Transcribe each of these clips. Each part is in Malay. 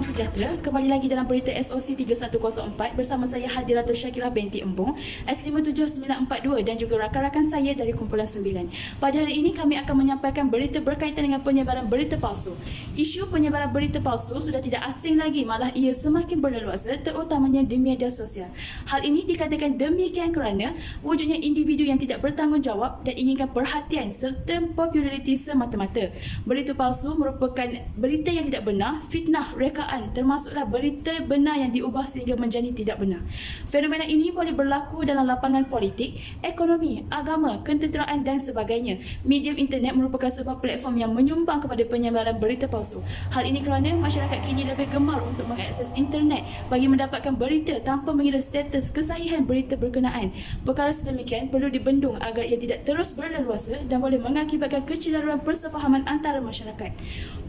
salam sejahtera. Kembali lagi dalam berita SOC 3104 bersama saya Hadiratul Syakirah binti Embong S57942 dan juga rakan-rakan saya dari kumpulan 9. Pada hari ini kami akan menyampaikan berita berkaitan dengan penyebaran berita palsu. Isu penyebaran berita palsu sudah tidak asing lagi, malah ia semakin berleluasa terutamanya di media sosial. Hal ini dikatakan demikian kerana wujudnya individu yang tidak bertanggungjawab dan inginkan perhatian serta populariti semata-mata. Berita palsu merupakan berita yang tidak benar, fitnah, rekaan, termasuklah berita benar yang diubah sehingga menjadi tidak benar. Fenomena ini boleh berlaku dalam lapangan politik, ekonomi, agama, ketenteraan dan sebagainya. Medium internet merupakan sebuah platform yang menyumbang kepada penyebaran berita palsu. Hal ini kerana masyarakat kini lebih gemar untuk mengakses internet bagi mendapatkan berita tanpa mengira status kesahihan berita berkenaan. Perkara sedemikian perlu dibendung agar ia tidak terus berleluasa dan boleh mengakibatkan kecelaruan persefahaman antara masyarakat.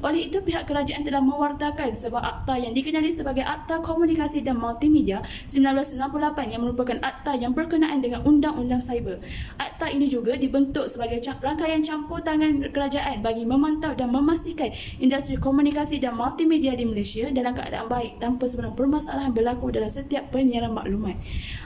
Oleh itu, pihak kerajaan telah mewartakan sebuah akta yang dikenali sebagai Akta Komunikasi dan Multimedia 1998 yang merupakan akta yang berkenaan dengan Undang-Undang Cyber. Akta ini juga dibentuk sebagai rangkaian campur tangan kerajaan bagi memantau dan memastikan industri komunikasi dan multimedia di Malaysia dalam keadaan baik tanpa sebarang permasalahan berlaku dalam setiap penyiaran maklumat.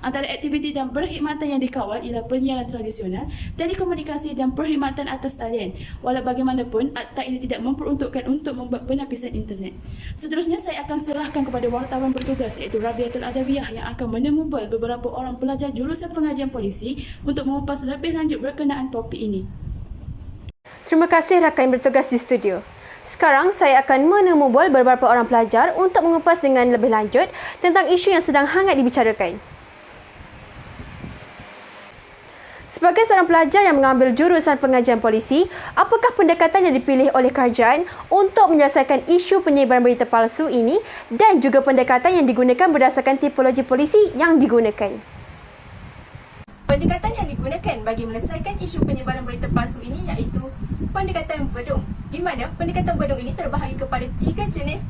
Antara aktiviti dan perkhidmatan yang dikawal ialah penyiaran tradisional, telekomunikasi dan perkhidmatan atas talian. Walau bagaimanapun, akta ini tidak memperuntukkan untuk membuat penapisan internet. Seterusnya, saya akan serahkan kepada wartawan bertugas iaitu Rabiatul Adawiyah yang akan menemui beberapa orang pelajar jurusan pengajian polisi untuk mengupas lebih lanjut berkenaan topik ini. Terima kasih rakan yang bertugas di studio. Sekarang saya akan menemui beberapa orang pelajar untuk mengupas dengan lebih lanjut tentang isu yang sedang hangat dibicarakan. Sebagai seorang pelajar yang mengambil jurusan pengajian polisi, apakah pendekatan yang dipilih oleh kerajaan untuk menyelesaikan isu penyebaran berita palsu ini dan juga pendekatan yang digunakan berdasarkan tipologi polisi yang digunakan? Pendekatan yang digunakan bagi menyelesaikan isu penyebaran berita palsu ini iaitu pendekatan bedung, di mana pendekatan bedung ini terbahagi kepada 3 jenis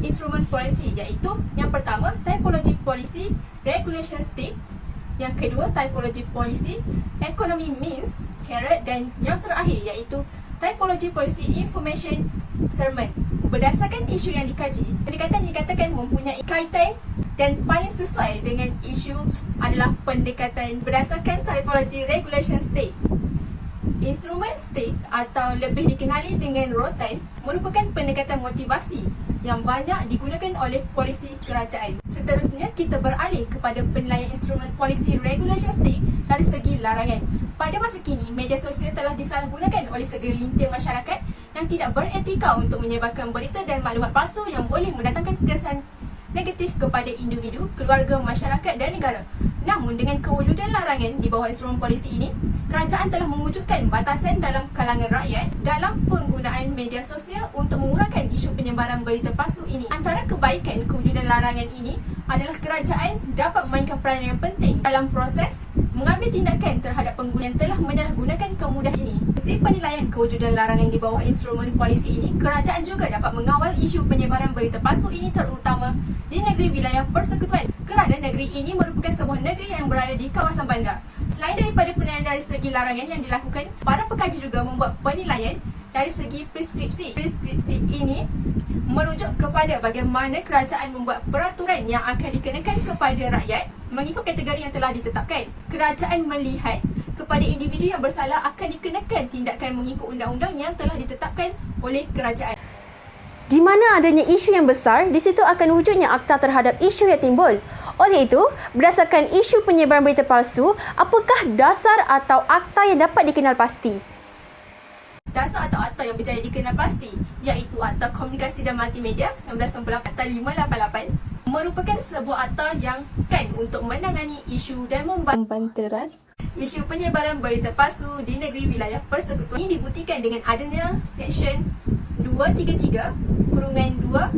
instrumen polisi, iaitu yang pertama, typology policy regulation stick, yang kedua, typology policy economy means carrot, dan yang terakhir iaitu typology policy information sermon. Berdasarkan isu yang dikaji, pendekatan yang dikatakan mempunyai kaitan dan paling sesuai dengan isu adalah pendekatan berdasarkan typology regulation stick. Instrumen stick atau lebih dikenali dengan rotan merupakan pendekatan motivasi yang banyak digunakan oleh polisi kerajaan. Seterusnya, kita beralih kepada penilaian instrumen polisi regulation stick dari segi larangan. Pada masa kini, media sosial telah disalahgunakan oleh segelintir masyarakat yang tidak beretika untuk menyebarkan berita dan maklumat palsu yang boleh mendatangkan kesan negatif kepada individu, keluarga, masyarakat dan negara. Namun, dengan kewujudan larangan di bawah instrumen polisi ini, kerajaan telah mewujudkan batasan dalam kalangan rakyat dalam penggunaan media sosial untuk mengurangkan isu penyebaran berita palsu ini. Antara kebaikan kewujudan larangan ini adalah kerajaan dapat memainkan peranan yang penting dalam proses mengambil tindakan terhadap pengguna yang telah menyalahgunakan kemudahan ini. Hasil penilaian kewujudan larangan di bawah instrumen polisi ini, kerajaan juga dapat mengawal isu penyebaran berita palsu ini terutama di negeri wilayah persekutuan kerana negeri ini merupakan sebuah negeri yang berada di kawasan bandar. Selain daripada penilaian dari segi larangan yang dilakukan, para pekaji juga membuat penilaian dari segi preskripsi. Preskripsi ini merujuk kepada bagaimana kerajaan membuat peraturan yang akan dikenakan kepada rakyat mengikut kategori yang telah ditetapkan. Kerajaan melihat kepada individu yang bersalah akan dikenakan tindakan mengikut undang-undang yang telah ditetapkan oleh kerajaan. Di mana adanya isu yang besar, di situ akan wujudnya akta terhadap isu yang timbul. Oleh itu, berdasarkan isu penyebaran berita palsu, apakah dasar atau akta yang dapat dikenal pasti? Dasar atau akta yang berjaya dikenal pasti iaitu Akta Komunikasi dan Multimedia 1998 Akta 588 merupakan sebuah akta yang untuk menangani isu dan membanteras isu penyebaran berita palsu di negeri wilayah persekutuan. Ini dibuktikan dengan adanya Seksyen 233-2-A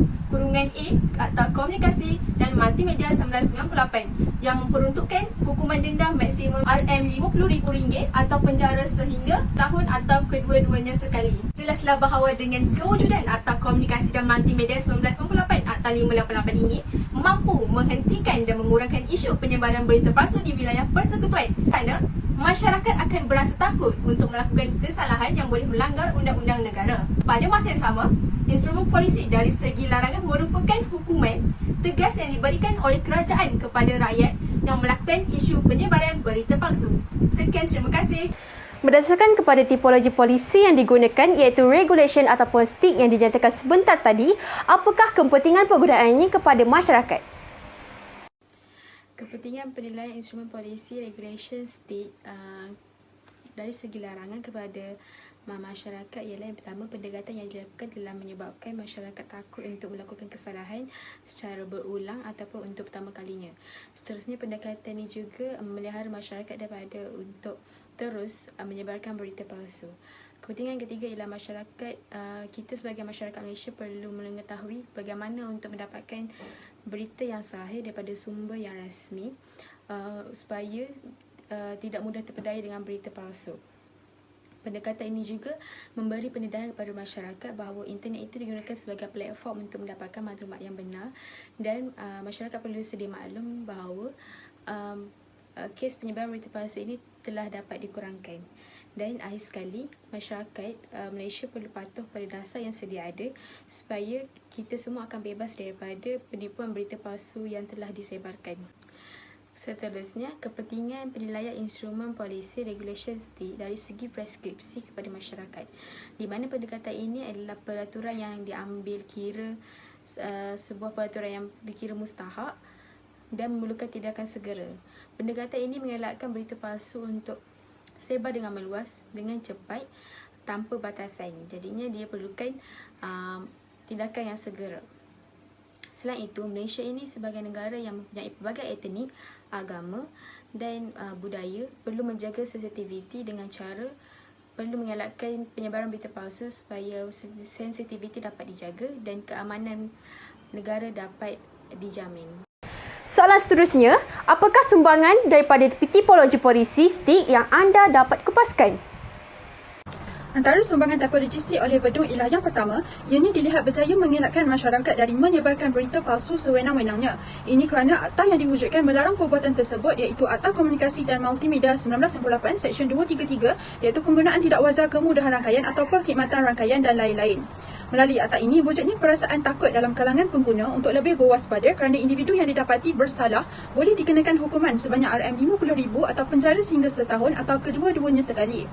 Akta Komunikasi dan Multimedia 1998 yang memperuntukkan hukuman denda maksimum RM50,000 atau penjara sehingga tahun atau kedua-duanya sekali. Jelaslah bahawa dengan kewujudan Akta Komunikasi dan Multimedia 1998 Akta 588 ini mampu menghentikan dan mengurangkan isu penyebaran berita palsu di wilayah persekutuan kerana masyarakat akan berasa takut untuk melakukan kesalahan yang boleh melanggar undang-undang negara. Pada masa yang sama, instrumen polisi dari segi larangan merupakan hukuman tegas yang diberikan oleh kerajaan kepada rakyat yang melakukan isu penyebaran berita palsu. Sekian, terima kasih. Berdasarkan kepada tipologi polisi yang digunakan iaitu regulation ataupun stick yang dinyatakan sebentar tadi, apakah kepentingan penggunaannya kepada masyarakat? Kepentingan penilaian instrumen polisi regulation stick dari segi larangan kepada masyarakat ialah yang pertama, pendekatan yang dilakukan telah menyebabkan masyarakat takut untuk melakukan kesalahan secara berulang ataupun untuk pertama kalinya. Seterusnya, pendekatan ini juga memelihara masyarakat daripada untuk terus menyebarkan berita palsu. Kepentingan ketiga ialah masyarakat, kita sebagai masyarakat Malaysia perlu mengetahui bagaimana untuk mendapatkan berita yang sahih daripada sumber yang rasmi supaya tidak mudah terpedaya dengan berita palsu. Pendekatan ini juga memberi pendedahan kepada masyarakat bahawa internet itu digunakan sebagai platform untuk mendapatkan maklumat yang benar, dan masyarakat perlu sedia maklum bahawa kes penyebaran berita palsu ini telah dapat dikurangkan. Dan akhir sekali, masyarakat Malaysia perlu patuh pada dasar yang sedia ada supaya kita semua akan bebas daripada penipuan berita palsu yang telah disebarkan. Seterusnya, kepentingan penilaian instrumen polisi regulation stick dari segi preskripsi kepada masyarakat, di mana pendekatan ini adalah peraturan yang diambil kira sebuah peraturan yang dikira mustahak dan memerlukan tindakan segera. Pendekatan ini mengelakkan berita palsu untuk sebar dengan meluas, dengan cepat, tanpa batasan. Jadinya dia perlukan tindakan yang segera. Selain itu, Malaysia ini sebagai negara yang mempunyai pelbagai etnik, agama dan budaya, perlu menjaga sensitiviti dengan cara perlu mengelakkan penyebaran berita palsu supaya sensitiviti dapat dijaga dan keamanan negara dapat dijamin. Soalan seterusnya, apakah sumbangan daripada tipologi polisi stick yang anda dapat kupaskan? Antara sumbangan tipologi stick oleh Verdun ialah yang pertama, ianya dilihat berjaya mengelakkan masyarakat dari menyebarkan berita palsu sewenang-wenangnya. Ini kerana akta yang diwujudkan melarang perbuatan tersebut iaitu Akta Komunikasi dan Multimedia 1998 Seksyen 233 iaitu penggunaan tidak wajar kemudahan rangkaian atau perkhidmatan rangkaian dan lain-lain. Melalui akta ini, wujudnya perasaan takut dalam kalangan pengguna untuk lebih berwaspada kerana individu yang didapati bersalah boleh dikenakan hukuman sebanyak RM50,000 atau penjara sehingga setahun atau kedua-duanya sekali.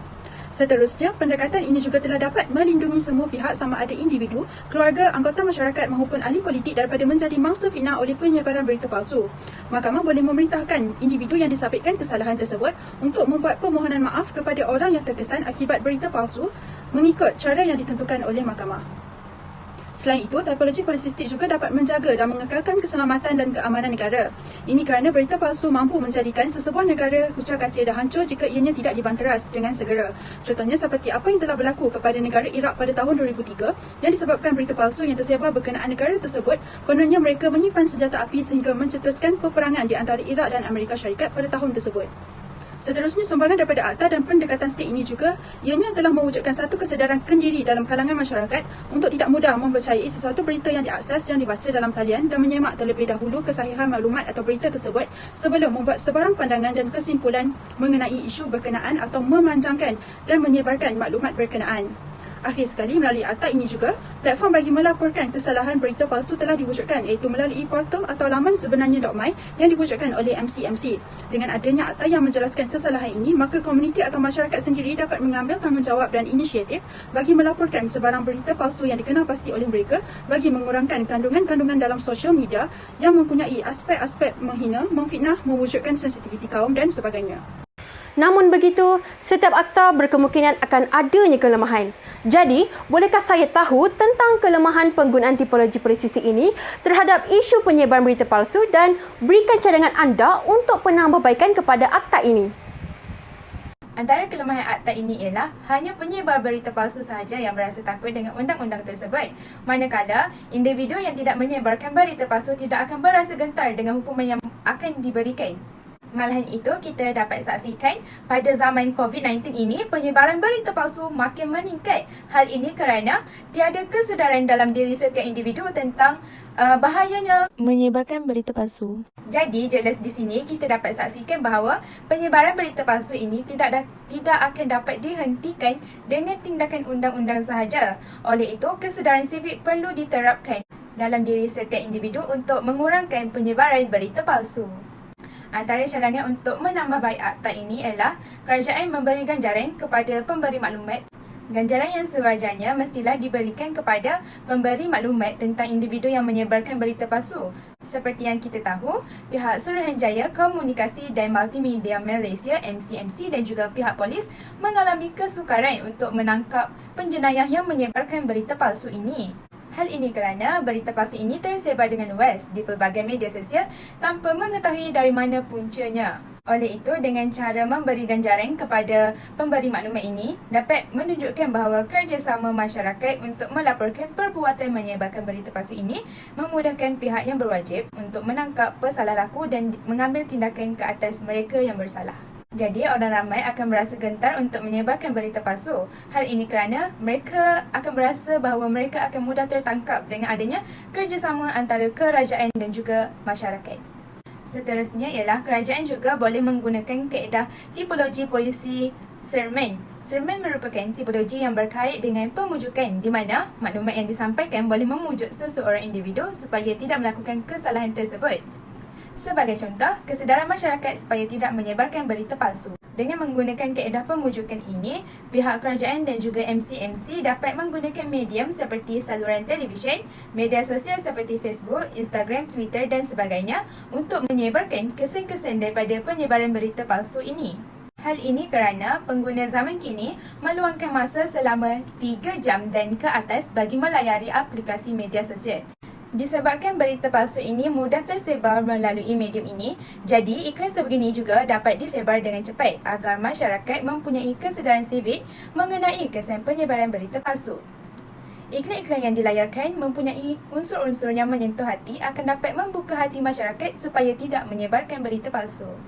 Seterusnya, pendekatan ini juga telah dapat melindungi semua pihak sama ada individu, keluarga, anggota masyarakat maupun ahli politik daripada menjadi mangsa fitnah oleh penyebaran berita palsu. Mahkamah boleh memerintahkan individu yang disabitkan kesalahan tersebut untuk membuat permohonan maaf kepada orang yang terkesan akibat berita palsu mengikut cara yang ditentukan oleh mahkamah. Selain itu, tipologi polisi stick juga dapat menjaga dan mengekalkan keselamatan dan keamanan negara. Ini kerana berita palsu mampu menjadikan sesebuah negara kucak-kacir dan hancur jika ianya tidak dibanteras dengan segera. Contohnya seperti apa yang telah berlaku kepada negara Iraq pada tahun 2003 yang disebabkan berita palsu yang tersebar berkenaan negara tersebut, kononnya mereka menyimpan senjata api sehingga mencetuskan peperangan di antara Iraq dan Amerika Syarikat pada tahun tersebut. Seterusnya, sumbangan daripada akta dan pendekatan stick ini juga ianya telah mewujudkan satu kesedaran kendiri dalam kalangan masyarakat untuk tidak mudah mempercayai sesuatu berita yang diakses dan dibaca dalam talian dan menyemak terlebih dahulu kesahihan maklumat atau berita tersebut sebelum membuat sebarang pandangan dan kesimpulan mengenai isu berkenaan atau memanjangkan dan menyebarkan maklumat berkenaan. Akhir sekali, melalui akta ini juga, platform bagi melaporkan kesalahan berita palsu telah diwujudkan iaitu melalui portal atau laman sebenarnya.my yang diwujudkan oleh MCMC. Dengan adanya akta yang menjelaskan kesalahan ini, maka komuniti atau masyarakat sendiri dapat mengambil tanggungjawab dan inisiatif bagi melaporkan sebarang berita palsu yang dikenal pasti oleh mereka bagi mengurangkan kandungan-kandungan dalam sosial media yang mempunyai aspek-aspek menghina, memfitnah, mewujudkan sensitiviti kaum dan sebagainya. Namun begitu, setiap akta berkemungkinan akan adanya kelemahan. Jadi, bolehkah saya tahu tentang kelemahan penggunaan tipologi polisi stick ini terhadap isu penyebaran berita palsu dan berikan cadangan anda untuk penambahbaikan kepada akta ini? Antara kelemahan akta ini ialah hanya penyebar berita palsu sahaja yang berasa takut dengan undang-undang tersebut. Manakala, individu yang tidak menyebarkan berita palsu tidak akan berasa gentar dengan hukuman yang akan diberikan. Malahan itu, kita dapat saksikan pada zaman COVID-19 ini, penyebaran berita palsu makin meningkat. Hal ini kerana tiada kesedaran dalam diri setiap individu tentang bahayanya menyebarkan berita palsu. Jadi, jelas di sini kita dapat saksikan bahawa penyebaran berita palsu ini tidak akan dapat dihentikan dengan tindakan undang-undang sahaja. Oleh itu, kesedaran sivik perlu diterapkan dalam diri setiap individu untuk mengurangkan penyebaran berita palsu. Antara cadangan untuk menambah baik akta ini ialah kerajaan memberi ganjaran kepada pemberi maklumat. Ganjaran yang sewajarnya mestilah diberikan kepada pemberi maklumat tentang individu yang menyebarkan berita palsu. Seperti yang kita tahu, pihak Suruhanjaya Komunikasi dan Multimedia Malaysia MCMC dan juga pihak polis mengalami kesukaran untuk menangkap penjenayah yang menyebarkan berita palsu ini. Hal ini kerana berita palsu ini tersebar dengan luas di pelbagai media sosial tanpa mengetahui dari mana puncanya. Oleh itu, dengan cara memberi ganjaran kepada pemberi maklumat ini dapat menunjukkan bahawa kerjasama masyarakat untuk melaporkan perbuatan menyebarkan berita palsu ini memudahkan pihak yang berwajib untuk menangkap pesalah laku dan mengambil tindakan ke atas mereka yang bersalah. Jadi, orang ramai akan berasa gentar untuk menyebarkan berita palsu. Hal ini kerana mereka akan berasa bahawa mereka akan mudah tertangkap dengan adanya kerjasama antara kerajaan dan juga masyarakat. Seterusnya ialah kerajaan juga boleh menggunakan kaedah tipologi polisi sermen. Sermen merupakan tipologi yang berkait dengan pemujukan di mana maklumat yang disampaikan boleh memujuk seseorang individu supaya tidak melakukan kesalahan tersebut. Sebagai contoh, kesedaran masyarakat supaya tidak menyebarkan berita palsu. Dengan menggunakan kaedah pemujukan ini, pihak kerajaan dan juga MCMC dapat menggunakan medium seperti saluran televisyen, media sosial seperti Facebook, Instagram, Twitter dan sebagainya untuk menyebarkan kesan-kesan daripada penyebaran berita palsu ini. Hal ini kerana pengguna zaman kini meluangkan masa selama 3 jam dan ke atas bagi melayari aplikasi media sosial. Disebabkan berita palsu ini mudah tersebar melalui medium ini, jadi iklan sebegini juga dapat disebar dengan cepat agar masyarakat mempunyai kesedaran sivik mengenai kesan penyebaran berita palsu. Iklan-iklan yang dilayarkan mempunyai unsur-unsur yang menyentuh hati akan dapat membuka hati masyarakat supaya tidak menyebarkan berita palsu.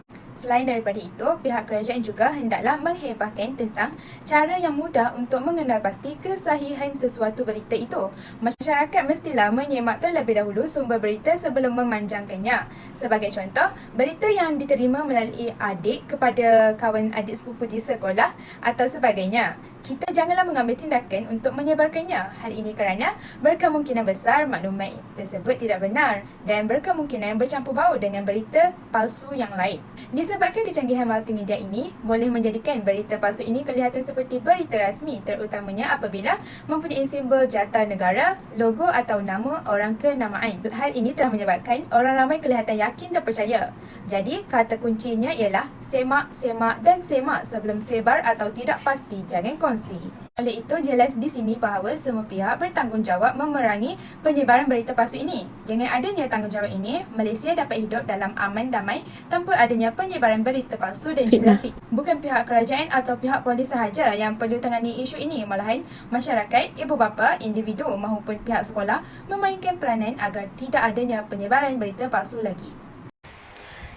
Selain daripada itu, pihak kerajaan juga hendaklah menghebahkan tentang cara yang mudah untuk mengenal pasti kesahihan sesuatu berita itu. Masyarakat mestilah menyemak terlebih dahulu sumber berita sebelum memanjangkannya. Sebagai contoh, berita yang diterima melalui adik kepada kawan adik sepupu di sekolah atau sebagainya. Kita janganlah mengambil tindakan untuk menyebarkannya. Hal ini kerana berkemungkinan besar maklumat tersebut tidak benar dan berkemungkinan bercampur baur dengan berita palsu yang lain. Disebabkan kecanggihan multimedia ini boleh menjadikan berita palsu ini kelihatan seperti berita rasmi, terutamanya apabila mempunyai simbol jata negara, logo atau nama orang kenamaan. Hal ini telah menyebabkan orang ramai kelihatan yakin dan percaya. Jadi, kata kuncinya ialah semak, semak dan semak sebelum sebar atau tidak pasti jangan kongsi. Oleh itu, jelas di sini bahawa semua pihak bertanggungjawab memerangi penyebaran berita palsu ini. Dengan adanya tanggungjawab ini, Malaysia dapat hidup dalam aman damai tanpa adanya penyebaran berita palsu dan juga fitnah. Bukan pihak kerajaan atau pihak polis sahaja yang perlu tangani isu ini, malahan masyarakat, ibu bapa, individu maupun pihak sekolah memainkan peranan agar tidak adanya penyebaran berita palsu lagi.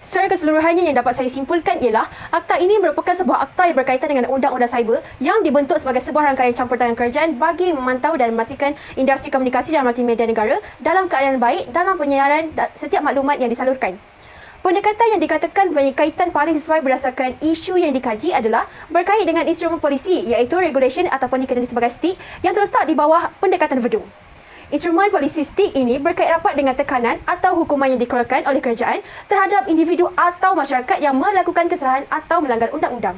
Secara keseluruhannya yang dapat saya simpulkan ialah akta ini merupakan sebuah akta yang berkaitan dengan undang-undang cyber yang dibentuk sebagai sebuah rangkaian campur tangan kerajaan bagi memantau dan memastikan industri komunikasi dan multimedia negara dalam keadaan baik dalam penyiaran setiap maklumat yang disalurkan. Pendekatan yang dikatakan berkaitan paling sesuai berdasarkan isu yang dikaji adalah berkait dengan instrumen polisi iaitu regulation ataupun dikenali sebagai STIK yang terletak di bawah pendekatan Verdung. Instrumen polisi STIK ini berkait rapat dengan tekanan atau hukuman yang dikeluarkan oleh kerajaan terhadap individu atau masyarakat yang melakukan kesalahan atau melanggar undang-undang.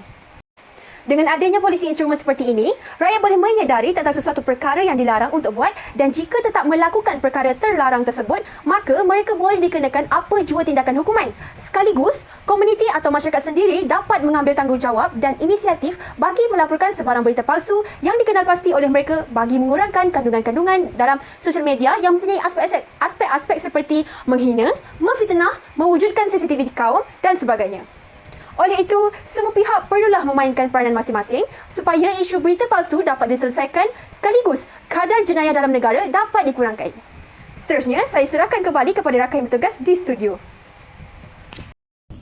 Dengan adanya polisi instrumen seperti ini, rakyat boleh menyedari tentang sesuatu perkara yang dilarang untuk buat dan jika tetap melakukan perkara terlarang tersebut, maka mereka boleh dikenakan apa jua tindakan hukuman. Sekaligus, komuniti atau masyarakat sendiri dapat mengambil tanggungjawab dan inisiatif bagi melaporkan sebarang berita palsu yang dikenal pasti oleh mereka bagi mengurangkan kandungan-kandungan dalam sosial media yang mempunyai aspek-aspek seperti menghina, memfitnah, mewujudkan sensitiviti kaum dan sebagainya. Oleh itu, semua pihak perlulah memainkan peranan masing-masing supaya isu berita palsu dapat diselesaikan sekaligus kadar jenayah dalam negara dapat dikurangkan. Seterusnya, saya serahkan kembali kepada rakan yang bertugas di studio.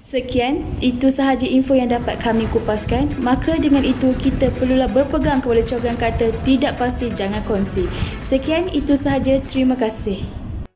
Sekian, itu sahaja info yang dapat kami kupaskan. Maka dengan itu, kita perlulah berpegang kepada cogan kata tidak pasti jangan kongsi. Sekian, itu sahaja. Terima kasih.